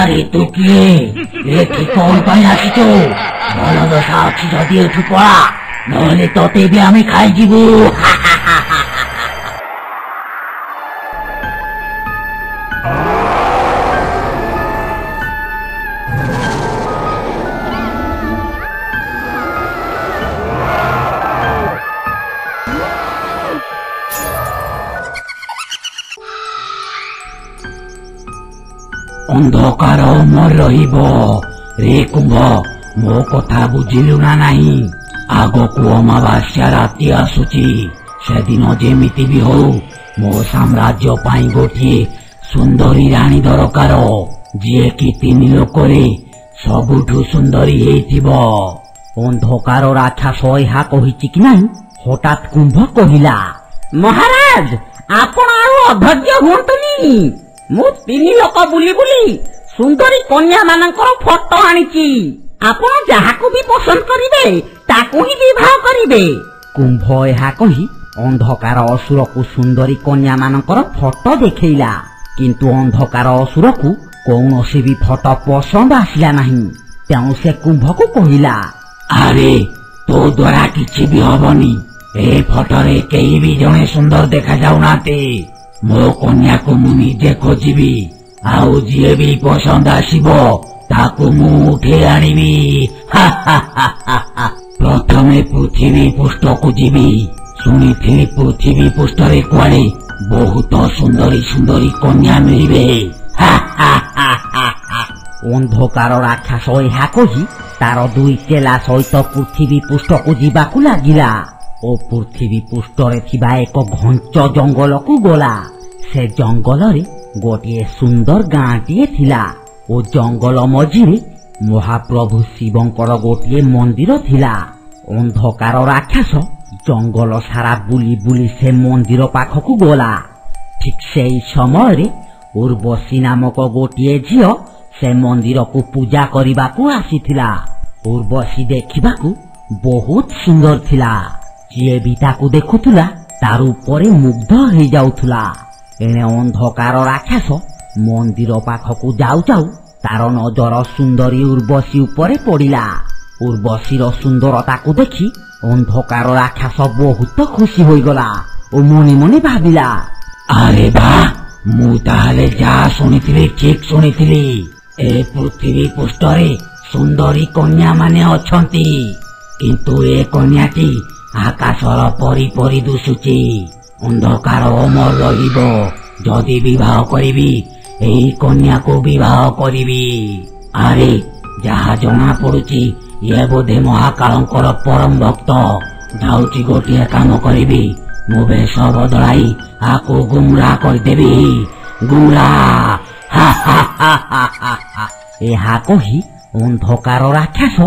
আরে তু কে এটি কোন পাই আসিছ বল দশা ଅଛି যদি এঠু পড়া নহলে তোতে বি আমি খাই ଯିବୁ। ଅନ୍ଧକାର ଅମର ରହିବ ରେ କୁମ୍ଭ ମୋ କଥା ବୁଝିଲୁ ନା ନାହିଁ? ଆଗକୁ ଅମାବାସ୍ୟା ରାତି ଆସୁଛି। ସେଦିନ ଯେମିତି ବି ହଉ ମୋ ସାମ୍ରାଜ୍ୟ ପାଇଁ ଗୋଟିଏ ସୁନ୍ଦରୀ ରାଣୀ ଦରକାର, ଯିଏକି 3 ଲୋକରେ ସବୁଠୁ ସୁନ୍ଦରୀ ହେଇଥିବ। ଅନ୍ଧକାର ରାକ୍ଷସ ଏହା କହିଛି କି ନାହିଁ? ହଠାତ୍ କୁମ୍ଭ କହିଲା, ମହାରାଜ ଆପଣ ଆଉ ଅଧୈର୍ଯ୍ୟ ହୁଅନ୍ତୁନି। ମୁଁ 3 ଲୋକ ବୁଲି ବୁଲି ସୁନ୍ଦରୀ କନ୍ୟା ମାନଙ୍କର ଫଟୋ ଆଣିଛି। ଆପଣ ଯାହାକୁ ବି ପସନ୍ଦ କରିବେ ତାକୁ ହିଁ ବିବାହ କରିବେ। କୁମ୍ଭ ଏହା କହି ଅନ୍ଧକାର ଅସୁରକୁ ସୁନ୍ଦରୀ କନ୍ୟା ମାନଙ୍କର ଫଟୋ ଦେଖେଇଲା। କିନ୍ତୁ ଅନ୍ଧକାର ଅସୁରକୁ କୌଣସି ବି ଫଟୋ ପସନ୍ଦ ଆସିଲା ନାହିଁ। ତେଣୁ ସେ କୁମ୍ଭକୁ କହିଲା, ଆରେ ତୋ ଦ୍ୱାରା କିଛି ବି ହବନି। ଏ ଫଟୋରେ କେହି ବି ଜଣେ ସୁନ୍ଦର ଦେଖାଯାଉନାହାନ୍ତି। ମୋ କନ୍ୟାକୁ ମୁଁ ନିଜେ ଖୋଜିବି, ଆଉ ଯିଏ ବି ପସନ୍ଦ ଆସିବ ତାକୁ ମୁଁ ଉଠେଇ ଆଣିବି। ପ୍ରଥମେ ପୃଥିବୀ ପୃଷ୍ଠକୁ ଯିବି। ଶୁଣିଥିଲି ପୃଥିବୀ ପୃଷ୍ଠରେ କୁଆଡେ ବହୁତ ସୁନ୍ଦରୀ ସୁନ୍ଦରୀ କନ୍ୟା ମିଳିବେ। ଅନ୍ଧକାର ରାକ୍ଷସ ଏହା କହି ତାର 2 ଚେଲା ସହିତ ପୃଥିବୀ ପୃଷ୍ଠକୁ ଯିବାକୁ ଲାଗିଲା ଓ ପୃଥିବୀ ପୃଷ୍ଠରେ ଥିବା ଏକ ଘଞ୍ଚ ଜଙ୍ଗଲକୁ ଗଲା। ସେ ଜଙ୍ଗଲରେ ଗୋଟିଏ ସୁନ୍ଦର ଗାଁଟିଏ ଥିଲା ଓ ଜଙ୍ଗଲ ମଝିରେ ମହାପ୍ରଭୁ ଶିବଙ୍କର ଗୋଟିଏ ମନ୍ଦିର ଥିଲା। ଅନ୍ଧକାର ରାକ୍ଷସ ଜଙ୍ଗଲ ସାରା ବୁଲି ବୁଲି ସେ ମନ୍ଦିର ପାଖକୁ ଗଲା। ଠିକ୍ ସେହି ସମୟରେ ଉର୍ବଶୀ ନାମକ ଗୋଟିଏ ଝିଅ ସେ ମନ୍ଦିରକୁ ପୂଜା କରିବାକୁ ଆସିଥିଲା। ଉର୍ବଶୀ ଦେଖିବାକୁ ବହୁତ ସୁନ୍ଦର ଥିଲା। ଯିଏ ବି ତାକୁ ଦେଖୁଥିଲା ତାର ଉପରେ ମୁଗ୍ଧ ହେଇଯାଉଥିଲା। ଏଣେ ଅନ୍ଧକାର ରାକ୍ଷସ ମନ୍ଦିର ପାଖକୁ ଯାଉ ଯାଉ ତାର ନଜର ସୁନ୍ଦରୀ ଉର୍ବଶୀ ଉପରେ ପଡ଼ିଲା। ଉର୍ବଶୀର ସୁନ୍ଦରତାକୁ ଦେଖି ଅନ୍ଧକାର ରାକ୍ଷସ ବହୁତ ଖୁସି ହୋଇଗଲା ଓ ମନେ ମନେ ଭାବିଲା, ଆରେ ବା, ମୁଁ ତାହେଲେ ଯାହା ଶୁଣିଥିଲି ଠିକ୍ ଶୁଣିଥିଲି। ଏ ପୃଥିବୀ ପୃଷ୍ଠରେ ସୁନ୍ଦରୀ କନ୍ୟା ମାନେ ଅଛନ୍ତି, କିନ୍ତୁ ଏ କନ୍ୟାଟି ଆକାଶର ପରି ପରି ଦୁସୁଛି। ଅନ୍ଧକାର ଅମର ରହିବ। ଯଦି ବିବାହ କରିବି ଏହି କନ୍ୟାକୁ ବିବାହ କରିବି। ଆରେ ଯାହା ଜଣା ପଡୁଛି ଇଏ ବୋଧେ ମହାକାଳଙ୍କର ପରମ ଭକ୍ତ। ଯାଉଛି ଗୋଟିଏ କାମ କରିବି, ମୁଁ ବେଶ ବଦଳାଇ ଆକୁ ଗୁମରା କରିଦେବି। ଗୁମରା। ଏହା କହି ଅନ୍ଧକାର ରାକ୍ଷସ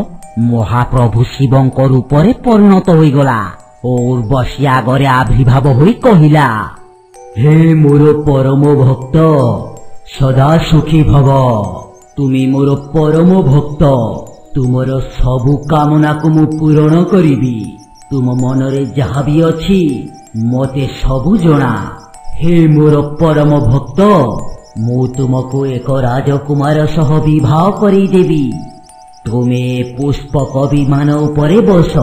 ମହାପ୍ରଭୁ ଶିବଙ୍କ ରୂପରେ ପରିଣତ ହୋଇଗଲା ଓ ଉର୍ବଶୀ ଆଗରେ ଆବିର୍ଭାବ ହୋଇ କହିଲା, ହେ ମୋର ପରମ ଭକ୍ତ, ସଦା ସୁଖୀ ଭବ। ତୁମେ ମୋର ପରମ ଭକ୍ତ। ତୁମର ସବୁ କାମନାକୁ ମୁଁ ପୂରଣ କରିବି। ତୁମ ମନରେ ଯାହା ବି ଅଛି ମୋତେ ସବୁ ଜଣା। ହେ ମୋର ପରମ ଭକ୍ତ, ମୁଁ ତୁମକୁ ଏକ ରାଜକୁମାର ସହ ବିବାହ କରେଇଦେବି। ତୁମେ ପୁଷ୍ପକ ବିମାନ ଉପରେ ବସ।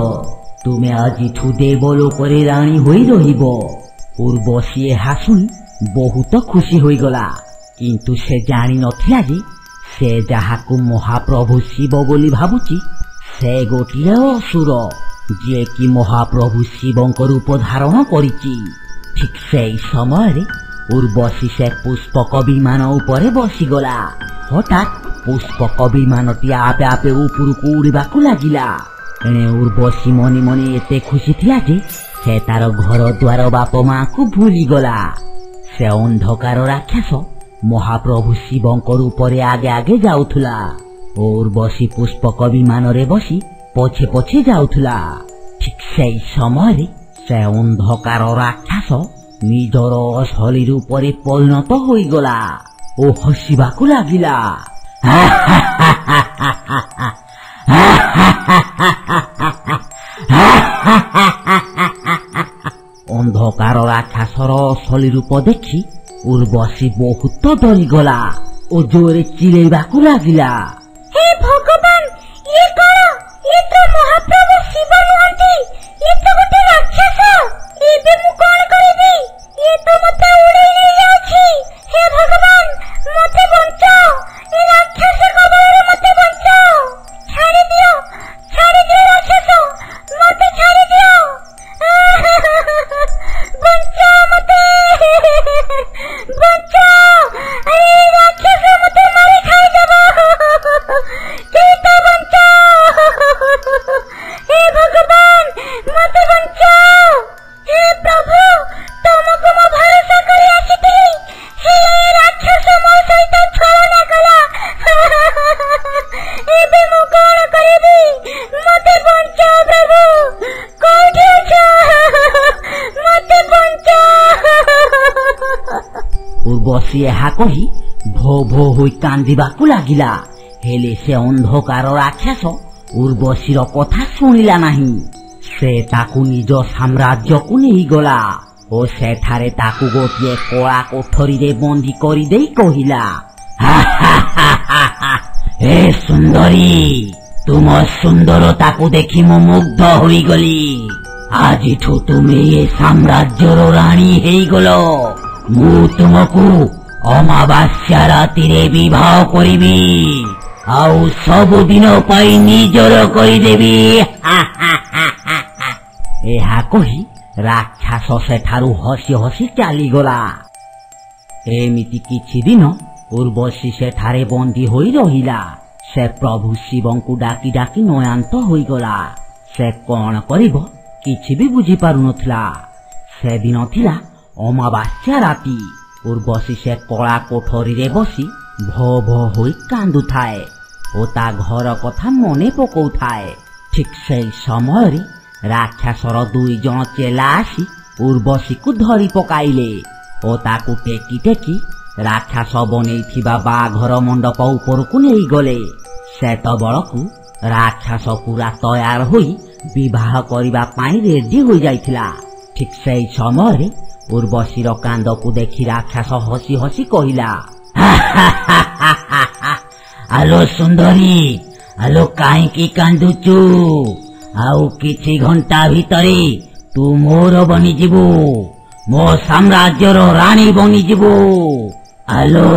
ତୁମେ ଆଜିଠୁ ଦେବଲୋକରେ ରାଣୀ ହୋଇ ରହିବ। ଉର୍ବଶୀ ଏହା ଶୁଣି ବହୁତ ଖୁସି ହୋଇଗଲା। କିନ୍ତୁ ସେ ଜାଣିନଥିଲା ଯେ ସେ ଯାହାକୁ ମହାପ୍ରଭୁ ଶିବ ବୋଲି ଭାବୁଛି ସେ ଗୋଟିଏ ଅସୁର, ଯିଏକି ମହାପ୍ରଭୁ ଶିବଙ୍କ ରୂପ ଧାରଣ କରିଛି। ଠିକ୍ ସେହି ସମୟରେ ଉର୍ବଶୀ ସେ ପୁଷ୍ପକ ବିମାନ ଉପରେ ବସିଗଲା। ହଠାତ୍ ପୁଷ୍ପକ ବିମାନଟି ଆପେ ଆପେ ଉପରକୁ ଉଡ଼ିବାକୁ ଲାଗିଲା। ଏଣେ ଉର୍ବଶୀ ମନେ ମନେ ଏତେ ଖୁସି ଥିଲା ଯେ ସେ ତାର ଘର ଦ୍ୱାର ବାପ ମାଙ୍କୁ ଭୁଲିଗଲା। ସେ ଅନ୍ଧକାର ରାକ୍ଷସ ମହାପ୍ରଭୁ ଶିବଙ୍କ ରୂପରେ ଆଗେ ଆଗେ ଯାଉଥିଲା ଓ ଉର୍ବଶୀ ପୁଷ୍ପକ ବିମାନରେ ବସି ପଛେ ପଛେ ଯାଉଥିଲା। ଠିକ୍ ସେହି ସମୟରେ ସେ ଅନ୍ଧକାର ରାକ୍ଷସ ନିଜର ଅସଲି ରୂପରେ ପରିଣତ ହୋଇଗଲା ଓ ହସିବାକୁ ଲାଗିଲା। ଅନ୍ଧକାର ରାକ୍ଷସର ଅସଲି ରୂପ ଦେଖି ଉର୍ବଶୀ ବହୁତ ଡରିଗଲା ଓ ଜୋରେ ଚିଲେଇବାକୁ ଲାଗିଲା। हे भगवान ये कौन? ये तो महाप्रभु शिव नुहंती, ये तो गोटे राक्षस। एबे मु कोन करिबी? ये तो मते उड़ेई नै जाछि। हे भगवान मते बंचाओ, ए राक्षस कबळरे मते बंचाओ। छाड़ी दियो राक्षस, मते छाड़ी दियो। बंचाओ मते, बंचाओ। अरे राक्षस मते मारी खाई देबो। केता बंचाओ। हे भगवान मते बंचाओ। हे प्रभु तुमको मो भरोसा करी आसीथिली, हे राक्षस मो सहित छलना कला। एबे मु कोन करिबी? मते बंचाओ प्रभु, कोठी अछो? मते बंचाओ। उर्वशी ଏହା କହି ଭୋ ଭୋ ହୋଇ କାନ୍ଦିବାକୁ ଲାଗିଲା। ହେଲେ ସେ ଅନ୍ଧକାର ରାକ୍ଷସ ଉର୍ବଶୀର କଥା ଶୁଣିଲା ନାହିଁ। ସେ ତାକୁ ନିଜ ସାମ୍ରାଜ୍ୟକୁ ନେଇଗଲା ଓ ସେଠାରେ ତାକୁ ଗୋଟିଏ କଳା କୋଠରୀରେ ବନ୍ଦୀ କରିଦେଇ କହିଲା, ହେ ସୁନ୍ଦରୀ, ତୁମ ସୁନ୍ଦରତାକୁ ଦେଖି ମୁଁ ମୁଗ୍ଧ ହୋଇଗଲି। ଆଜିଠୁ ତୁମେ ଏ ସାମ୍ରାଜ୍ୟର ରାଣୀ ହେଇଗଲ। ମୁଁ ତୁମକୁ ଅମାବାସ୍ୟା ରାତିରେ ବିବାହ କରିବି ଆଉ ସବୁଦିନ ପାଇଁ ନିଜର କରିଦେବି। ଏହା କହି ରାକ୍ଷସ ସେଠାରୁ ହସି ହସି ଚାଲିଗଲା। ଏମିତି କିଛି ଦିନ ଉର୍ବଶୀ ସେଠାରେ ବନ୍ଦୀ ହୋଇ ରହିଲା। ସେ ପ୍ରଭୁ ଶିବଙ୍କୁ ଡାକି ଡାକି ନୟାନ୍ତ ହୋଇଗଲା। ସେ କଣ କରିବ କିଛି ବି ବୁଝିପାରୁନଥିଲା। ସେଦିନ ଥିଲା ଅମାବାସ୍ୟା ରାତି। ଉର୍ବଶୀ ସେ କଳା କୋଠରୀରେ ବସି ଭୋ ଭୋ ହୋଇ କାନ୍ଦୁଥାଏ ଓ ତା ଘର କଥା ମନେ ପକଉଥାଏ। ଠିକ୍ ସେଇ ସମୟରେ ରାକ୍ଷସର 2 ଜଣ ଚେଲା ଆସି ଉର୍ବଶୀକୁ ଧରି ପକାଇଲେ ଓ ତାକୁ ଟେକି ଟେକି ରାକ୍ଷସ ବନେଇଥିବା ବାଘର ମଣ୍ଡପ ଉପରକୁ ନେଇଗଲେ। ସେତେବେଳକୁ ରାକ୍ଷସ ପୁରା ତୟାର ହୋଇ ବିବାହ କରିବା ପାଇଁ ରେଡି ହୋଇଯାଇଥିଲା। ଠିକ୍ ସେଇ ସମୟରେ ଉର୍ବଶୀର କାନ୍ଦକୁ ଦେଖି ରାକ୍ଷସ ହସି ହସି କହିଲା, ଆଲୋ ସୁନ୍ଦରୀ, ଆଲୋ କାହିଁକି କାନ୍ଦୁଛୁ? ଆଉ କିଛି ଘଣ୍ଟା ଭିତରେ ତୁ ମୋର ବନିଯିବୁ, ମୋ ସାମ୍ରାଜ୍ୟର ରାଣୀ ବନିଯିବୁ। ଆଲୋ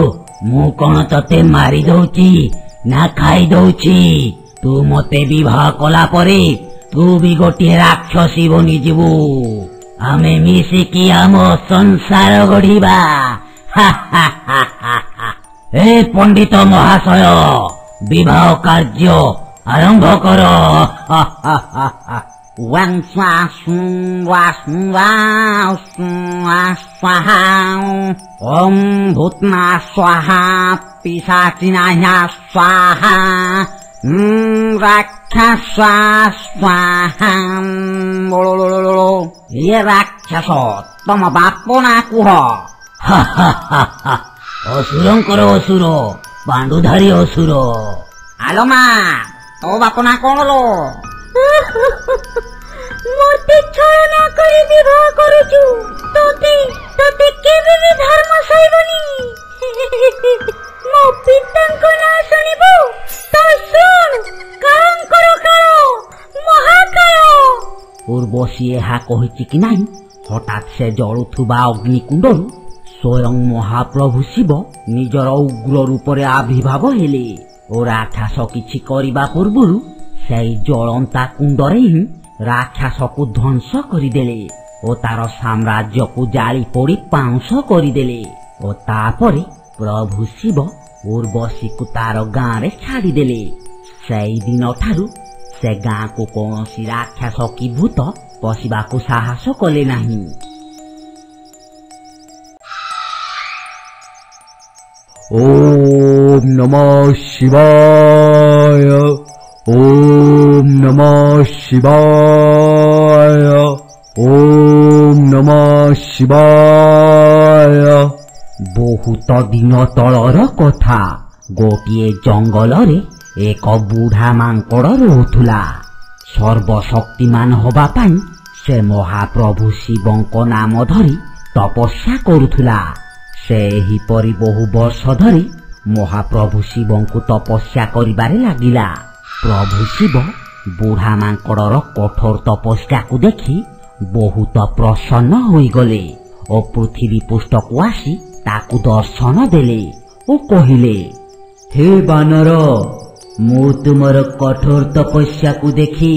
ମୁଁ କଣ ତତେ ମାରି ଦଉଛି ନା ଖାଇ ଦଉଛି? ତୁ ମତେ ବିବାହ କଲା ପରେ ତୁ ବି ଗୋଟିଏ ରାକ୍ଷସୀ ବନିଯିବୁ। ଆମେ ମିଶିକି ଆମ ସଂସାର ଗଢିବା। ଏ ପଣ୍ଡିତ ମହାଶୟ, ବିବାହ କାର୍ଯ୍ୟ ଆରମ୍ଭ କର। ଓಂ ଭୂତ୍ନା ସ୍ୱାହା ପିଶାଚିନାୟା ସ୍ୱାହା ରାକ୍ଷସ ସ୍ୱାହା। ଇଏ ରାକ୍ଷସ ତମ ବାପ ନା କୁହ? ଅସୁରଙ୍କର ଅସୁର, ପାଣ୍ଡୁଧାରୀ ଅସୁର। ଆଲୋ ମା, ତୋ ବାପ ନା କଣ ଲୋ? ମତେ ଛଳନା କରି ବିବାହ କରୁଛୁ। ତତେ କେବେ ବି ଧର୍ମ ସହିବନି। ମୋ ପିତାଙ୍କ ନାଁ ଶୁଣିବୁ ତ ଶୁଣ, କାଳଙ୍କର କାଳ ମହାକାଳ। ଉର୍ବଶୀ ଏହା କହିଛି କି ନାହିଁ, ହଠାତ୍ ସେ ଜଳୁଥିବା ଅଗ୍ନିକୁଣ୍ଡରୁ ସ୍ୱୟଂ ମହାପ୍ରଭୁ ଶିବ ନିଜର ଉଗ୍ର ରୂପରେ ଆବିର୍ଭାବ ହେଲେ ଓ ରାକ୍ଷସ କିଛି କରିବା ପୂର୍ବରୁ ସେଇ ଜଳନ୍ତା କୁଣ୍ଡରେ ହିଁ ରାକ୍ଷସକୁ ଧ୍ୱଂସ କରିଦେଲେ ଓ ତାର ସାମ୍ରାଜ୍ୟକୁ ଜାଳି ପୋଡ଼ି ପାଉଁଶ କରିଦେଲେ। ଓ ତାପରେ ପ୍ରଭୁ ଶିବ ଉର୍ବଶୀକୁ ତାର ଗାଁରେ ଛାଡ଼ିଦେଲେ। ସେଇଦିନ ଠାରୁ ସେ ଗାଁକୁ କୌଣସି ରାକ୍ଷସ କି ଭୂତ ପଶିବାକୁ ସାହସ କଲେ ନାହିଁ। ଓମ୍ ନମଃ ଶିବାୟ, ଓମ୍ ନମଃ ଶିବାୟ, ଓମ୍ ନମଃ ଶିବାୟ। ବହୁତ ଦିନ ତଳର କଥା। ଗୋଟିଏ ଜଙ୍ଗଲରେ ଏକ ବୁଢା ମାଙ୍କଡ ରହୁଥିଲା। ସର୍ବଶକ୍ତିମାନ ହେବା ପାଇଁ ସେ ମହାପ୍ରଭୁ ଶିବଙ୍କ ନାମ ଧରି ତପସ୍ୟା କରୁଥିଲା। ସେ ଏହିପରି ବହୁ ବର୍ଷ ଧରି ମହାପ୍ରଭୁ ଶିବଙ୍କୁ ତପସ୍ୟା କରିବାରେ ଲାଗିଲା। ପ୍ରଭୁ ଶିବ ବୁଢା ମାଙ୍କଡର କଠୋର ତପସ୍ୟାକୁ ଦେଖି ବହୁତ ପ୍ରସନ୍ନ ହୋଇଗଲେ ଓ ପୃଥିବୀ ପୃଷ୍ଠକୁ ଆସି ତାକୁ ଦର୍ଶନ ଦେଲେ ଓ କହିଲେ, ହେ ବାନର, ମୁଁ ତୁମର କଠୋର ତପସ୍ୟାକୁ ଦେଖି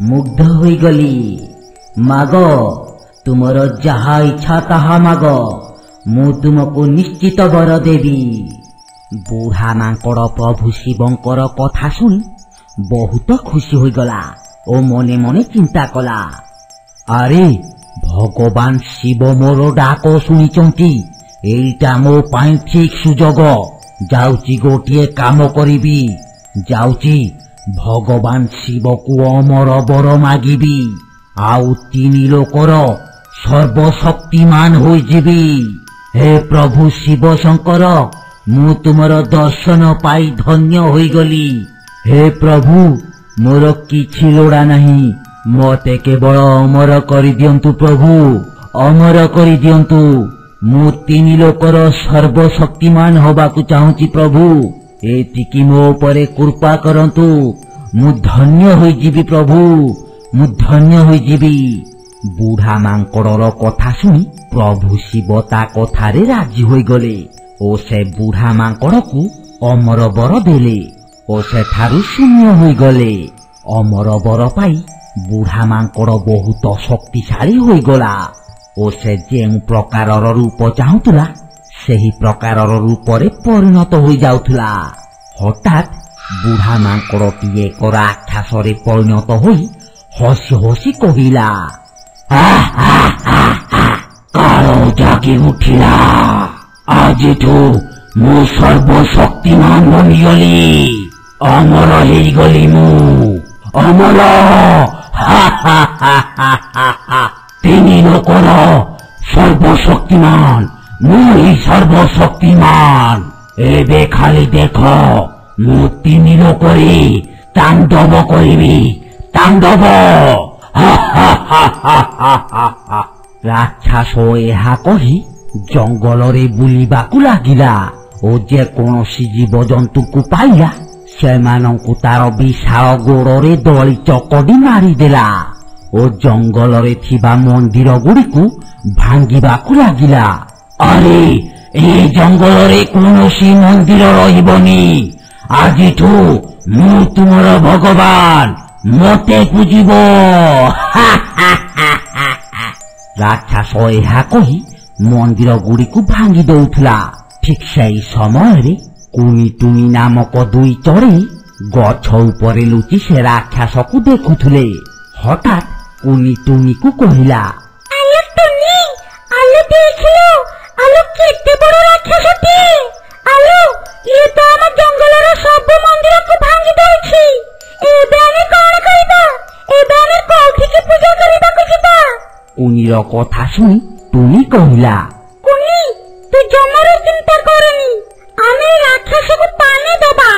ମୁଗ୍ଧ ହୋଇଗଲି। ମାଗ, ତୁମର ଯାହା ଇଚ୍ଛା ତାହା ମାଗ, ମୁଁ ତୁମକୁ ନିଶ୍ଚିତ ବର ଦେବି। ବୁଢା ମାଙ୍କଡ ପ୍ରଭୁ ଶିବଙ୍କର କଥା ଶୁଣି ବହୁତ ଖୁସି ହୋଇଗଲା ଓ ମନେ ମନେ ଚିନ୍ତା କଲା, ଆରେ ଭଗବାନ ଶିବ ମୋର ଡାକ ଶୁଣିଛନ୍ତି, ଏଇଟା ମୋ ପାଇଁ ଠିକ ସୁଯୋଗ। ଯାଉଛି ଗୋଟିଏ କାମ କରିବି, ଯାଉଛି ଭଗବାନ ଶିବକୁ ଅମର ବର ମାଗିବି, ଆଉ 3 ଲୋକର ସର୍ବଶକ୍ତିମାନ ହୋଇଯିବି। ହେ ପ୍ରଭୁ ଶିବ ଶଙ୍କର, ମୁଁ ତୁମର ଦର୍ଶନ ପାଇ ଧନ୍ୟ ହୋଇଗଲି। ହେ ପ୍ରଭୁ, ମୋର କିଛି ଲୋଡ଼ା ନାହିଁ, ମତେ କେବଳ ଅମର କରିଦିଅନ୍ତୁ ପ୍ରଭୁ, ଅମର କରିଦିଅନ୍ତୁ। ମୁଁ 3 ଲୋକର ସର୍ବଶକ୍ତିମାନ ହବାକୁ ଚାହୁଁଛି ପ୍ରଭୁ, ଏତିକି ମୋ ଉପରେ କୃପା କରନ୍ତୁ। ମୁଁ ଧନ୍ୟ ହୋଇଯିବି ପ୍ରଭୁ, ମୁଁ ଧନ୍ୟ ହୋଇଯିବି। ବୁଢା ମାଙ୍କଡର କଥା ଶୁଣି ପ୍ରଭୁ ଶିବ ତା କଥାରେ ରାଜି ହୋଇଗଲେ ଓ ସେ ବୁଢା ମାଙ୍କଡକୁ ଅମର ବର ଦେଲେ ଓ ସେଠାରୁ ଶୂନ୍ୟ ହୋଇଗଲେ। ଅମର ବର ପାଇ ବୁଢା ମାଙ୍କଡ ବହୁତ ଶକ୍ତିଶାଳୀ ହୋଇଗଲା ଓ ସେ ଯେଉଁ ପ୍ରକାରର ରୂପ ଚାହୁଁଥିଲା ସେହି ପ୍ରକାରର ରୂପରେ ପରିଣତ ହୋଇଯାଉଥିଲା। ହଠାତ୍ ବୁଢା ମାଙ୍କଡଟିଏ ଏକ ରାକ୍ଷସରେ ପରିଣତ ହୋଇ ହସି ହସି କହିଲା, କାଳ ଜାଗି ଉଠିଲା, ଆଜିଠୁ ମୁଁ ସର୍ବଶକ୍ତିମାନ ବନିଗଲି, ଅମର ହେଇଗଲି, ମୁଁ ଅମର। 3 ଲୋକର ସର୍ବଶକ୍ତିମାନ, ମୁଁ ହିଁ ସର୍ବଶକ୍ତିମାନ। ଏବେ ଖାଲି ଦେଖ, ମୁଁ 3 ଲୋକରେ ତାଣ୍ଡବ କରିବି, ତାଣ୍ଡବ। ରାକ୍ଷସ ଏହା କହି ଜଙ୍ଗଲରେ ବୁଲିବାକୁ ଲାଗିଲା ଓ ଯେକୌଣସି ଜୀବଜନ୍ତୁଙ୍କୁ ପାଇଲା ସେମାନଙ୍କୁ ତାର ବିଶାଳ ଗୋଡରେ ଦଳି ଚକଟି ମାରିଦେଲା ଓ ଜଙ୍ଗଲରେ ଥିବା ମନ୍ଦିର ଗୁଡ଼ିକୁ ଭାଙ୍ଗିବାକୁ ଲାଗିଲା। ଆରେ, ଏ ଜଙ୍ଗଲରେ କୌଣସି ମନ୍ଦିର ରହିବନି, ଆଜିଠୁ ମୁଁ ତୁମର ଭଗବାନ, ମତେ ପୂଜିବ। ରାକ୍ଷସ ଏହା କହି ମନ୍ଦିର ଗୁଡ଼ିକୁ ଭାଙ୍ଗି ଦଉଥିଲା। ଠିକ୍ ସେହି ସମୟରେ କୁନି ଟୁନି ନାମକ 2 ଚଢ଼େଇ ଗଛ ଉପରେ ଲୁଚି ସେ ରାକ୍ଷସକୁ ଦେଖୁଥିଲେ। ହଠାତ୍ କୁନି ଟୁନିକୁ କହିଲା, ଆଲୋ ଟୁନି, ଆଲୋ ଦେଖିଲୁ, ଆଲୋ କେତେ ବଡ଼ ରାକ୍ଷସଟିଏ। ଆଲୋ, ଇଏ ତ ଆମ ଜଙ୍ଗଲର ସବୁ ମନ୍ଦିରକୁ ଭାଙ୍ଗି ଦଉଛି। ଏବେ ଆମେ କଣ କରିବା? ଏବେ ଆମେ କୋଉଠିକି ପୂଜା କରିବାକୁ ଯିବା? କୁନିର କଥା ଶୁଣି ଟୁନି କହିଲା, କୁନି, ତୁ ଜମାରୁ ଚିନ୍ତା କରନି, ଆମେ ରାକ୍ଷସକୁ ପାନେ ଦବା।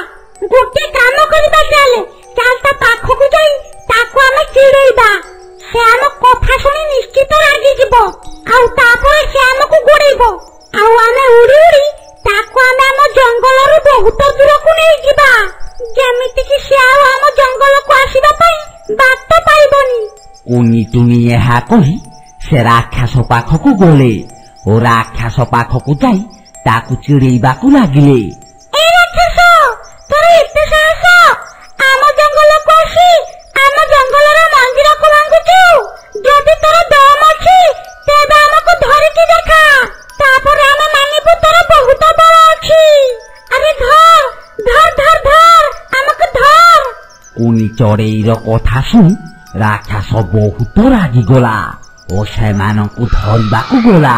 ଗୋଟେ କାମ କରିବା, ଚାଲ ତା ପାଖକୁ ଯାଇ ତାକୁ ଆମେ ଚିଡେଇବା। ସେ ଆମ କଥା ଶୁଣି ନିଶ୍ଚିତ ରାଗିଯିବ, ଆଉ ତାପରେ ସେ ଆମକୁ ଗୋଡେଇବ, ଆଉ ଆମେ ଉଡି ଉଡି ତାକୁ ଆମେ ଆମ ଜଙ୍ଗଲରୁ ବହୁତ ଦୂରକୁ ନେଇଯିବା, ଯେମିତିକି ସେ ଆଉ ଆମ ଜଙ୍ଗଲକୁ ଆସିବା ପାଇଁ ବାଟ ପାଇବନି। କୁନି ଟୁନି ଏହା କହି ସେ ରାକ୍ଷସ ପାଖକୁ ଗଲେ ଓ ରାକ୍ଷସ ପାଖକୁ ଯାଇ ତାକୁ ଚିଡେଇବାକୁ ଲାଗିଲେ। ଏ ରାକ୍ଷସ, ତୋର ଏତେ ସାହସ, ଆମ ଜଙ୍ଗଲକୁ ଆସି ଆମ ଜଙ୍ଗଲର ମନ୍ଦିରକୁ ଭାଙ୍ଗୁଛୁ? ଯଦି ତୋର ଦମ ଅଛି ତେବେ ଆମକୁ ଧରିକି ଦେଖା, ତାପରେ ଆମେ ମାନିବୁ ତୋର ବହୁତ ବଳ ଅଛି। ଆରେ ଧର ଧର ଧର ଧର, ଆମକୁ ଧର। କୁନି ଚଢେଇର କଥା ଶୁଣି ରାକ୍ଷସ ବହୁତ ରାଗିଗଲା ଓ ସେମାନଙ୍କୁ ଧରିବାକୁ ଗଲା।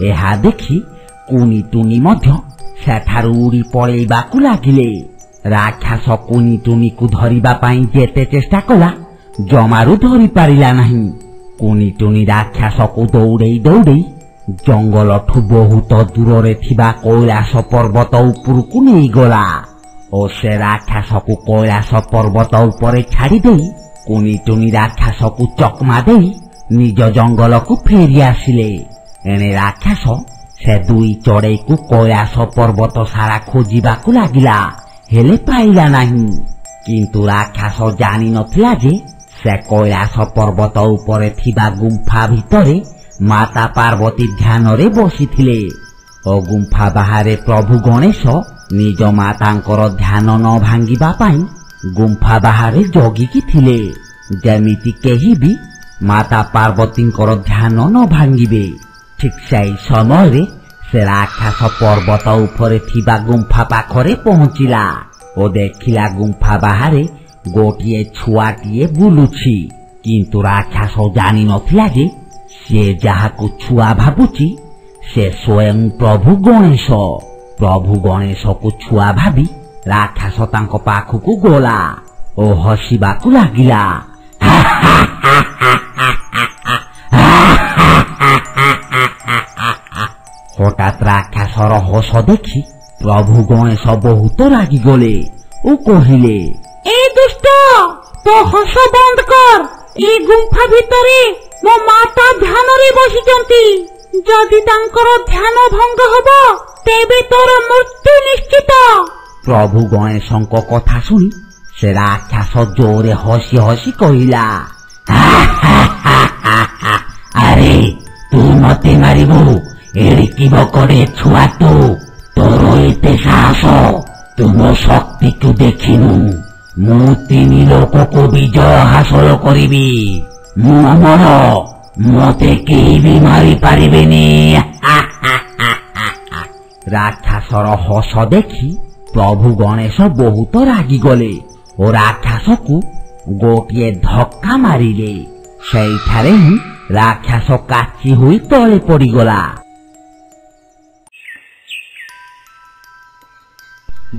ଏହା ଦେଖି କୁନି ଟୁନି ମଧ୍ୟ ସେଠାରୁ ଉଡି ପଳେଇବାକୁ ଲାଗିଲେ। ରାକ୍ଷସ କୁନି ଟୁନିକୁ ଧରିବା ପାଇଁ ଯେତେ ଚେଷ୍ଟା କଲା ଜମାରୁ ଧରି ପାରିଲା ନାହିଁ। କୁନି ଟୁନି ରାକ୍ଷସକୁ ଦୌଡେଇ ଦୌଡେଇ ଜଙ୍ଗଲଠୁ ବହୁତ ଦୂରରେ ଥିବା କୈଳାସ ପର୍ବତ ଉପରକୁ ନେଇଗଲା ଓ ସେ ରାକ୍ଷସକୁ କୈଳାସ ପର୍ବତ ଉପରେ ଛାଡି ଦେଇ କୁନି ଟୁନି ରାକ୍ଷସକୁ ଚକମା ଦେଇ ନିଜ ଜଙ୍ଗଲକୁ ଫେରି ଆସିଲେ। ଏଣେ ରାକ୍ଷସ ସେ ଦୁଇ ଚଢେଇକୁ କୈଳାସ ପର୍ବତ ସାରା ଖୋଜିବାକୁ ଲାଗିଲା, ହେଲେ ପାଇଲା ନାହିଁ। କିନ୍ତୁ ରାକ୍ଷସ ଜାଣିନଥିଲା ଯେ ସେ କୈଳାସ ପର୍ବତ ଉପରେ ଥିବା ଗୁମ୍ଫା ଭିତରେ ମାତା ପାର୍ବତୀ ଧ୍ୟାନରେ ବସିଥିଲେ ଓ ଗୁମ୍ଫା ବାହାରେ ପ୍ରଭୁ ଗଣେଶ ନିଜ ମାତାଙ୍କର ଧ୍ୟାନ ନ ଭାଙ୍ଗିବା ପାଇଁ ଗୁମ୍ଫା ବାହାରେ ଜଗିକି ଥିଲେ, ଯେମିତି କେହି ବି ମାତା ପାର୍ବତୀଙ୍କର ଧ୍ୟାନ ନ ଭାଙ୍ଗିବେ। ଠିକ୍ ସେହି ସମୟରେ ସେ ରାକ୍ଷସ ପର୍ବତ ଉପରେ ଥିବା ଗୁମ୍ଫା ପାଖରେ ପହଞ୍ଚିଲା ଓ ଦେଖିଲା ଗୁମ୍ଫା ବାହାରେ ଗୋଟିଏ ଛୁଆଟିଏ ବୁଲୁଛି। କିନ୍ତୁ ରାକ୍ଷସ ଜାଣିନଥିଲା ଯେ ସେ ଯାହାକୁ ଛୁଆ ଭାବୁଛି ସେ ସ୍ୱୟଂ ପ୍ରଭୁ ଗଣେଶ। ପ୍ରଭୁ ଗଣେଶକୁ ଛୁଆ ଭାବି ରାକ୍ଷସ ତାଙ୍କ ପାଖକୁ ଗଲା ଓ ହସିବାକୁ ଲାଗିଲା। ହଠାତ୍ ରାକ୍ଷସର ହସ ଦେଖି ପ୍ରଭୁ ଗଣେଶ ବହୁତ ରାଗିଗଲେ ଓ କହିଲେ, ଏ ଦୁଷ୍ଟ, ତୋ ହସ ବନ୍ଦ କର। ଏ ଗୁମ୍ଫା ଭିତରେ ମୋ ମାତା ଧ୍ୟାନରେ ବସିଛନ୍ତି। ଯଦି ତାଙ୍କର ଧ୍ୟାନ ଭଙ୍ଗ ହବ ତେବେ ତୋର ମୃତ୍ୟୁ ନିଶ୍ଚିତ। ପ୍ରଭୁ ଗଣେଶଙ୍କ କଥା ଶୁଣି ସେ ରାକ୍ଷସ ଜୋରେ ହସି ହସି କହିଲା, ଆରେ ତୁ ମତେ ମାରିବୁ? ଏଡ଼ିକି ବକରେ ଛୁଆ ତୁ, ତୋର ଏତେ ସାହସ? ତୁ ମୋ ଶକ୍ତିକୁ ଦେଖିନୁ? ମୁଁ 3 ଲୋକକୁ ବିଜୟ ହାସଲ କରିବି। ମୁଁ ଅମର, ମତେ କେହି ବି ମାରିପାରିବେନି। ରାକ୍ଷସର ହସ ଦେଖି ପ୍ରଭୁ ଗଣେଶ ବହୁତ ରାଗିଗଲେ ଓ ରାକ୍ଷସକୁ ଗୋଟିଏ ଧକ୍କା ମାରିଲେ। ସେଇଠାରେ ହିଁ ରାକ୍ଷସ କାଚି ହୋଇ ତଳେ ପଡ଼ିଗଲା।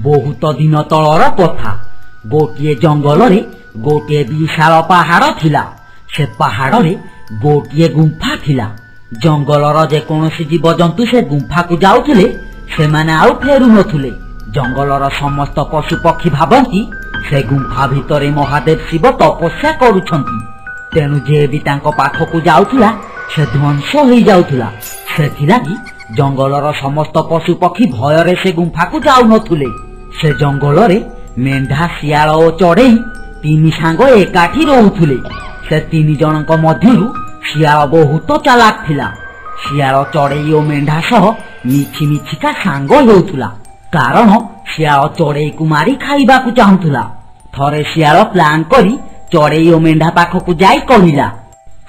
ବହୁତ ଦିନ ତଳର କଥା। ଗୋଟିଏ ଜଙ୍ଗଲରେ ଗୋଟିଏ ବିଶାଳ ପାହାଡ଼ ଥିଲା। ସେ ପାହାଡ଼ରେ ଗୋଟିଏ ଗୁମ୍ଫା ଥିଲା। ଜଙ୍ଗଲର ଯେକୌଣସି ଜୀବଜନ୍ତୁ ସେ ଗୁମ୍ଫାକୁ ଯାଉଥିଲେ ସେମାନେ ଆଉ ଫେରୁନଥିଲେ। ଜଙ୍ଗଲର ସମସ୍ତ ପଶୁ ପକ୍ଷୀ ଭାବନ୍ତି ସେ ଗୁମ୍ଫା ଭିତରେ ମହାଦେବ ଶିବ ତପସ୍ୟା କରୁଛନ୍ତି। ତେଣୁ ଯିଏ ବି ତାଙ୍କ ପାଖକୁ ଯାଉଥିଲା ସେ ଧ୍ୱଂସ ହେଇଯାଉଥିଲା। ସେଥିଲାଗି ଜଙ୍ଗଲର ସମସ୍ତ ପଶୁ ପକ୍ଷୀ ଭୟରେ ସେ ଗୁମ୍ଫାକୁ ଯାଉନଥିଲେ। ସେ ଜଙ୍ଗଲରେ ମେଣ୍ଢା, ଶିଆଳ ଓ ଚଢ଼େଇ 3 ସାଙ୍ଗ ଏକାଠି ରହୁଥିଲେ। ସେ 3 ଜଣଙ୍କ ମଧ୍ୟରୁ ଶିଆଳ ବହୁତ ଚାଲାକ ଥିଲା। ଶିଆଳ ଚଢ଼େଇ ଓ ମେଣ୍ଢା ସହ ମିଛି ମିଛିକା ସାଙ୍ଗ ହେଉଥିଲା, କାରଣ ଶିଆଳ ଚଢ଼େଇକୁ ମାରି ଖାଇବାକୁ ଚାହୁଁଥିଲା। ଥରେ ଶିଆଳ ପ୍ଲାନ୍ କରି ଚଢ଼େଇ ଓ ମେଣ୍ଢା ପାଖକୁ ଯାଇ କହିଲା,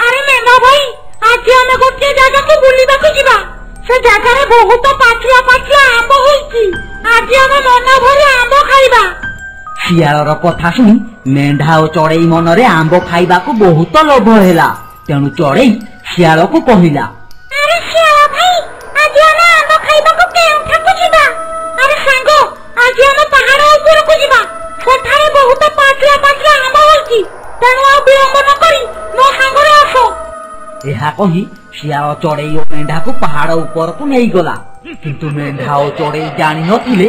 ଆରେ ମେଣ୍ଢା ଭାଇ, ଆଜି ଆମେ ଗୋଟିଏ ଜାଗାକୁ ବୁଲିବାକୁ ଯିବା। ସେ ଜାଗାରେ ବହୁତ ପାଚିଲା ପାଚିଲା ଆମ୍ବ ହୋଇଛି। ଆଜି ଆମେ ମନ ଭରି ଆମ୍ବ ଖାଇବା। ଶିଆଳର କଥା ଶୁଣି ମେଣ୍ଢା ଓ ଚଢ଼େଇ ମନରେ ଆମ୍ବ ଖାଇବାକୁ ବହୁତ ଲୋଭ ହେଲା। ତେଣୁ ଚଢ଼େଇ ଶିଆଳକୁ କହିଲା, ଆରେ ଶିଆଳ ଭାଇ, ଆଜି ଆମେ ଆମ୍ବ ଖାଇବାକୁ କେଉଁଠାକୁ ଯିବା? ଆରେ ସାଙ୍ଗ, ଆଜି ଆମେ ପାହାଡ଼ ଉପରକୁ ଯିବା। ସେଠାରେ ବହୁତ ପାଚିଲା ପାଚିଲା ଆମ୍ବ ହୋଇଛି। ତେଣୁ ଆଉ ବିଳମ୍ବ ନ କରି ମୋ ସାଙ୍ଗରେ ଆସ। ଏହା କହି ଶିଆଳ ଚଢ଼େଇ ଓ ମେଣ୍ଢାକୁ ପାହାଡ଼ ଉପରକୁ ନେଇଗଲା। କିନ୍ତୁ ମେଣ୍ଢା ଓ ଚଢ଼େଇ ଜାଣିନଥିଲେ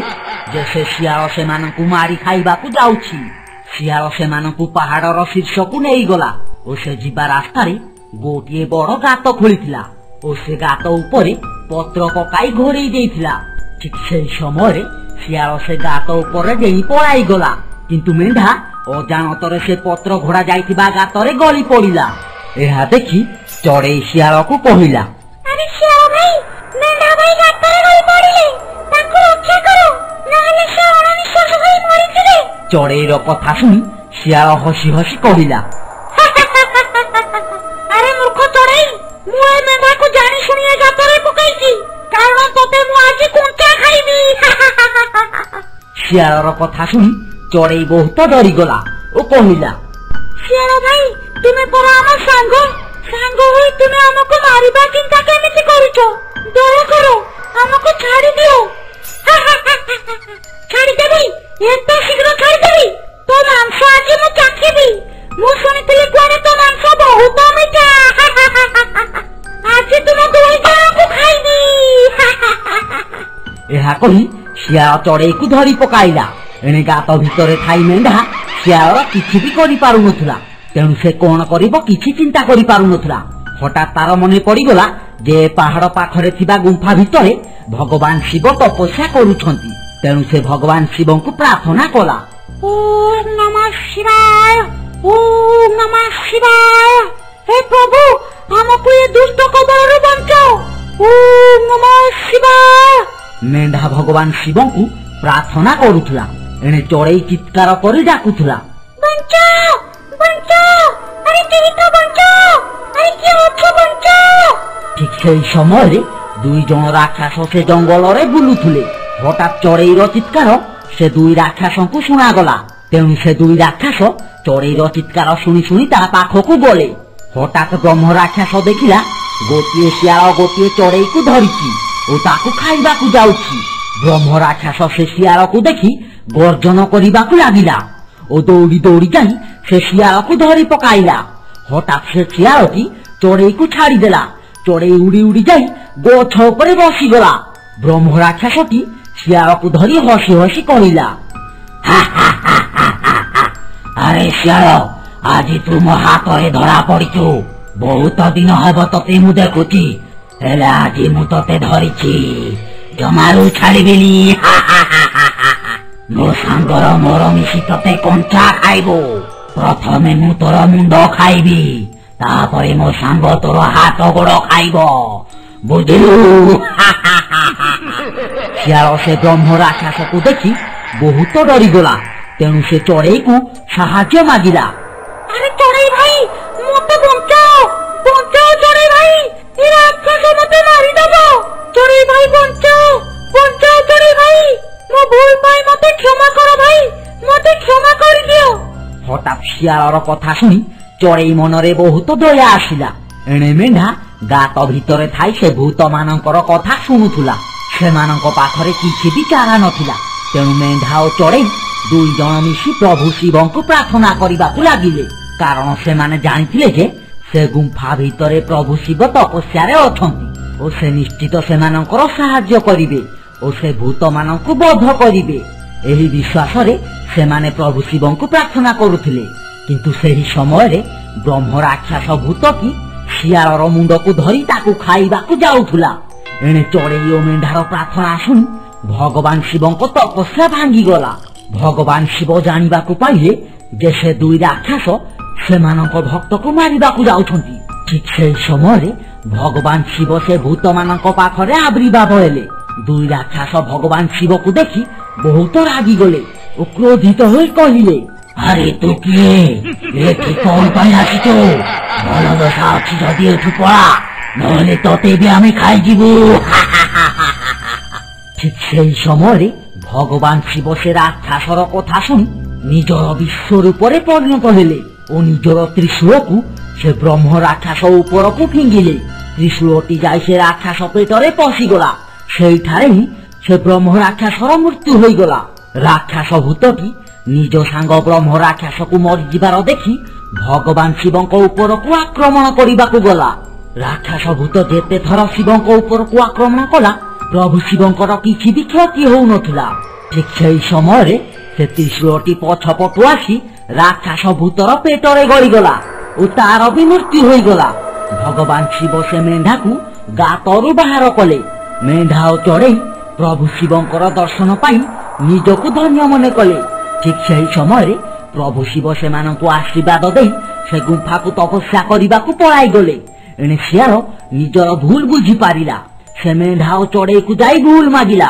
ଯେ ସେ ଶିଆଳ ସେମାନଙ୍କୁ ମାରି ଖାଇବାକୁ ଯାଉଛି। ଶିଆଳ ସେମାନଙ୍କୁ ପାହାଡ଼ର ଶୀର୍ଷକୁ ନେଇଗଲା ଓ ସେ ଯିବା ରାସ୍ତାରେ ଗୋଟିଏ ବଡ଼ ଗାତ ଖୋଳିଥିଲା ଓ ସେ ଗାତ ଉପରେ ପତ୍ର ପକାଇ ଘୋଡ଼େଇ ଦେଇଥିଲା। ଠିକ୍ ସେହି ସମୟରେ ଶିଆଳ ସେ ଗାତ ଉପରେ ଡେଇଁ ପଳାଇଗଲା। କିନ୍ତୁ ମେଣ୍ଢା ଅଜାଣତରେ ସେ ପତ୍ର ଘୋଡ଼ା ଯାଇଥିବା ଗାତରେ ଗଳି ପଡ଼ିଲା। ଏହା ଦେଖି ଚଢ଼େଇ ଶିଆଳକୁ କହିଲା, ଆରେ ଶିଆଳ ଭାଇ, ମେଣ୍ଢା ଭାଇ ଗାତରେ ଗଳି ପଡ଼ିଲେ। ତାଙ୍କୁ ରକ୍ଷା କର, ନହେଲେ ସେ ଅଣନିଶ୍ୱାସୀ ହୋଇ ମରିଯିବେ। ଚଢ଼େଇର କଥା ଶୁଣି ଶିଆଳ ହସି ହସି କହିଲା, ଆରେ ମୂର୍ଖ ଚଢ଼େଇ, ମୁଁ ଏ ମେଣ୍ଢାକୁ ଜାଣି ଶୁଣି ଏ ଗାତରେ ପକାଇଛି, କାରଣ ତୋତେ ମୁଁ ଆଜି କୁଞ୍ଚା ଖାଇବି। ଶିଆଳର କଥା ଶୁଣି ଚଢ଼େଇ ବହୁତ ଡରିଗଲା ଓ କହିଲା, ଶିଆଳ ଭାଇ, ତୁମେ ପରା ଆମ ସାଙ୍ଗ। ସାଙ୍ଗ ହୋଇ ତୁମେ ଆମକୁ ମାରିବା ଚିନ୍ତା କେମିତି କରୁଛ? ଦୟାକର ଆମକୁ ଛାଡ଼ି ଦିଅ। ଛାଡ଼ିଦେବି? ଏତେ ଶୀଘ୍ର ଛାଡ଼ିଦେବି? ତୋ ମାଂସ ଆଜି ମୁଁ ଚାଖିବି। ମୁଁ ଶୁଣିଥିଲି କୁଆଡ଼େ ତୋ ମାଂସ ବହୁତ ମିଠା। ଆଜି ତୁମ 2 ଜଣଙ୍କୁ ଖାଇବି। ଏହା କହି ଶିଆଳ ଚଢ଼େଇକୁ ଧରି ପକାଇଲା। ଏଣେ ଗାତ ଭିତରେ ଥାଇ ମେଣ୍ଢା ଶିଆଳର କିଛି ବି କରିପାରୁନଥିଲା। ତେଣୁ ସେ କଣ କରିବ କିଛି ଚିନ୍ତା କରିପାରୁନଥିଲା। ହଠାତ୍ ତାର ମନେ ପଡ଼ିଗଲା ଯେ ପାହାଡ ପାଖରେ ଥିବା ଗୁମ୍ଫା ଭିତରେ ଭଗବାନ ଶିବ ତପସ୍ୟା କରୁଛନ୍ତି। ତେଣୁ ସେ ଭଗବାନ ଶିବଙ୍କୁ ପ୍ରାର୍ଥନା କଲା। ଓମ୍ ନମଃ ଶିବାୟ, ଓମ୍ ନମଃ ଶିବାୟ। ହେ ପ୍ରଭୁ, ଆମକୁ ଏ ଦୁଷ୍ଟ କବଳରୁ ବଞ୍ଚାଅ। ଓମ୍ ନମଃ ଶିବାୟ। ମେଣ୍ଢା ଭଗବାନ ଶିବଙ୍କୁ ପ୍ରାର୍ଥନା କରୁଥିଲା। ଏଣେ ଚଢେଇ ଚିତ୍କାର କରି ଡାକୁଥିଲା, ବଞ୍ଚାଅ, ବଞ୍ଚାଅ, ଆରେ କେହି ତ ବଞ୍ଚାଅ, ଆରେ କିଏ ଅଛ ବଞ୍ଚାଅ। ଠିକ୍ ସେଇ ସମୟରେ 2 ଜଣ ରାକ୍ଷସ ସେ ଜଙ୍ଗଲରେ ବୁଲୁଥିଲେ। ହଠାତ୍ ଚଢେଇର ଚିତ୍କାର ସେ 2 ରାକ୍ଷସଙ୍କୁ ଶୁଣାଗଲା। ତେଣୁ ସେ 2 ରାକ୍ଷସ ଚଢେଇର ଚିତ୍କାର ଶୁଣି ଶୁଣି ତା ପାଖକୁ ଗଲେ। ହଠାତ୍ ବ୍ରହ୍ମ ରାକ୍ଷସ ଦେଖିଲା ଗୋଟିଏ ଶିଆଳ ଗୋଟିଏ ଚଢେଇକୁ ଧରିଛି ଓ ତାକୁ ଖାଇବାକୁ ଯାଉଛି। ବ୍ରହ୍ମ ରାକ୍ଷସ ସେ ଶିଆଳକୁ ଦେଖି ଗର୍ଜନ କରିବାକୁ ଲାଗିଲା ଓ ଦୌଡ଼ି ଦୌଡ଼ି ଯାଇ ସେ ଶିଆଳକୁ ଧରି ପକାଇଲା। ହଠାତ୍ ସେ ଶିଆଳଟି ଚଢେଇକୁ ଛାଡ଼ିଦେଲା। ଚଢେଇ ଉଡ଼ି ଉଡ଼ି ଯାଇ ଗଛ ଉପରେ ବସିଗଲା। ବ୍ରହ୍ମ ରାକ୍ଷସଟି ଶିଆଳକୁ ଧରି ହସି ହସି କହିଲା, ଆରେ ଶିଆଳ, ଆଜି ତୁ ମୋ ହାତରେ ଧରା ପଡ଼ିଛୁ। ବହୁତ ଦିନ ହେବ ତତେ ମୁଁ ଦେଖୁଛି, ହେଲେ ଆଜି ମୁଁ ତତେ ଧରିଛି, ଜମାରୁ ଛାଡ଼ିବିନି। ମୋ ସାଙ୍ଗର ମୋର ମିଶି ତତେ କଞ୍ଚା ଖାଇବୁ। ପ୍ରଥମେ ମୁଁ ତୋର ମୁଣ୍ଡ ଖାଇବି, ତାପରେ ମୋ ସାଙ୍ଗ ତୋର ହାତ ଗୋଡ଼ ଖାଇବ, ବୁଝିଲୁ? ଶିଆଳ ସେ ବ୍ରହ୍ମ ରାକ୍ଷସକୁ ଦେଖି ବହୁତ ଡରିଗଲା। ତେଣୁ ସେ ଚଢେଇକୁ ସାହାଯ୍ୟ ମାଗିଲା। ଆରେ ଚଢେଇ ଭାଇ, ମତେ ବଞ୍ଚାଅ, ବଞ୍ଚାଅ ଚଢେଇ ଭାଇ, ଏ ରାକ୍ଷସ ମତେ ମାରିଦବ। ଚଢେଇ ଭାଇ ବଞ୍ଚାଅ, ବଞ୍ଚାଅ ଚଢେଇ ଭାଇ, ମୋ ଭୁଲ ପାଇଁ ମତେ କ୍ଷମା କର ଭାଇ, ମତେ କ୍ଷମା କରିଦିଅ। ହଠାତ୍ ଶିଆଳର କଥା ଶୁଣି ଚଢେଇ ମନରେ ବହୁତ ଦୟା ଆସିଲା। ଏଣେ ମେଣ୍ଢା ଗାତ ଭିତରେ ଥାଇ ସେ ଭୂତମାନଙ୍କର କଥା ଶୁଣୁଥିଲା। ସେମାନଙ୍କ ପାଖରେ କିଛି ବି ଚାରା ନଥିଲା। ତେଣୁ ମେଣ୍ଢା ଓ ଚଢେଇ 2 ଜଣ ମିଶି ପ୍ରଭୁ ଶିବଙ୍କୁ ପ୍ରାର୍ଥନା କରିବାକୁ ଲାଗିଲେ। କାରଣ ସେମାନେ ଜାଣିଥିଲେ ଯେ ସେ ଗୁମ୍ଫା ଭିତରେ ପ୍ରଭୁ ଶିବ ତପସ୍ୟାରେ ଅଛନ୍ତି ଓ ସେ ନିଶ୍ଚିତ ସେମାନଙ୍କର ସାହାଯ୍ୟ କରିବେ ଓ ସେ ଭୂତମାନଙ୍କୁ ବଧ କରିବେ। ଏହି ବିଶ୍ୱାସରେ ସେମାନେ ପ୍ରଭୁ ଶିବଙ୍କୁ ପ୍ରାର୍ଥନା କରୁଥିଲେ। କିନ୍ତୁ ସେହି ସମୟରେ ବ୍ରହ୍ମ ରାକ୍ଷସ ଭୂତଟି ଶିଆଳର ମୁଣ୍ଡକୁ ଧରି ତାକୁ ଖାଇବାକୁ ଯାଉଥିଲା। ଏଣେ ଚଢେଇ ଓ ମେଣ୍ଢାର ପ୍ରାର୍ଥନା ଶୁଣି ଭଗବାନ ଶିବଙ୍କ ତପସ୍ୟା ଭାଙ୍ଗିଗଲା। ଭଗବାନ ଶିବ ଜାଣିବାକୁ ପାଇଲେ ଯେ ସେ 2 ରାକ୍ଷସ ସେମାନଙ୍କ ଭକ୍ତକୁ ମାରିବାକୁ ଯାଉଛନ୍ତି। ଠିକ୍ ସେହି ସମୟରେ ଭଗବାନ ଶିବ ସେ ଭୂତମାନଙ୍କ ପାଖରେ ଆବିର୍ଭାବ ହେଲେ। 2 ରାକ୍ଷସ ଭଗବାନ ଶିବକୁ ଦେଖି ବହୁତ ରାଗିଗଲେ ଓ କ୍ରୋଧିତ ହୋଇ କହିଲେ, ଆରେ ତୁ କିଏ? ଏଠି କଣ ପାଇଁ ଆସିଛୁ? ଭଲ ଦଶା ଅଛି ଯଦି ଏଠୁ ପଳା, ନହେଲେ ତତେ ବି ଆମେ ଖାଇଯିବୁ। ଠିକ୍ ସେହି ସମୟରେ ଭଗବାନ ଶିବ ସେ ରାକ୍ଷସର କଥା ଶୁଣି ନିଜର ବିଶ୍ୱରୂପରେ ପରିଣତ ହେଲେ ଓ ନିଜର ତ୍ରିଶୂଳକୁ ସେ ବ୍ରହ୍ମ ରାକ୍ଷସ ଉପରକୁ ଫିଙ୍ଗିଲେ। ତ୍ରିଶୂଳଟି ଯାଇ ସେ ରାକ୍ଷସ ପେଟରେ ପଶିଗଲା। ସେଇଠାରେ ହିଁ ସେ ବ୍ରହ୍ମ ରାକ୍ଷସର ମୃତ୍ୟୁ ହୋଇଗଲା। ରାକ୍ଷସ ଭୂତଟି ନିଜ ସାଙ୍ଗ ବ୍ରହ୍ମ ରାକ୍ଷସକୁ ମରିଯିବାର ଦେଖି ଭଗବାନ ଶିବଙ୍କ ଉପରକୁ ଆକ୍ରମଣ କରିବାକୁ ଗଲା। ରାକ୍ଷସ ଭୂତ ଯେତେ ଥର ଶିବଙ୍କ ଉପରକୁ ଆକ୍ରମଣ କଲା, ପ୍ରଭୁ ଶିବଙ୍କର କିଛି ବି କ୍ଷତି ହଉନଥିଲା। ଠିକ୍ ସେହି ସମୟରେ ସେ ତ୍ରିଶୂଳଟି ପଛପଟୁ ଆସି ରାକ୍ଷସ ଭୂତର ପେଟରେ ଗଳିଗଲା ଓ ତାର ବି ମୃତ୍ୟୁ ହୋଇଗଲା। ଭଗବାନ ଶିବ ସେ ମେଣ୍ଢାକୁ ଗାତରୁ ବାହାର କଲେ। ମେଣ୍ଢା ଓ ଚଢେଇ ପ୍ରଭୁ ଶିବଙ୍କର ଦର୍ଶନ ପାଇଁ ନିଜକୁ ଧନ୍ୟ ମନେ କଲେ। ଠିକ୍ ସେହି ସମୟରେ ପ୍ରଭୁ ଶିବ ସେମାନଙ୍କୁ ଆଶୀର୍ବାଦ ଦେଇ ସେ ଗୁମ୍ଫାକୁ ତପସ୍ୟା କରିବାକୁ ପଳାଇଗଲେ। ଏଣେ ଶିଆଳ ନିଜର ଭୁଲ ବୁଝିପାରିଲା। ସେ ମେଣ୍ଢା ଓ ଚଢେଇକୁ ଯାଇ ଭୁଲ ମାଗିଲା।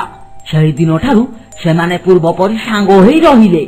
ସେହିଦିନ ଠାରୁ ସେମାନେ ପୂର୍ବ ପରି ସାଙ୍ଗ ହୋଇ ରହିଲେ।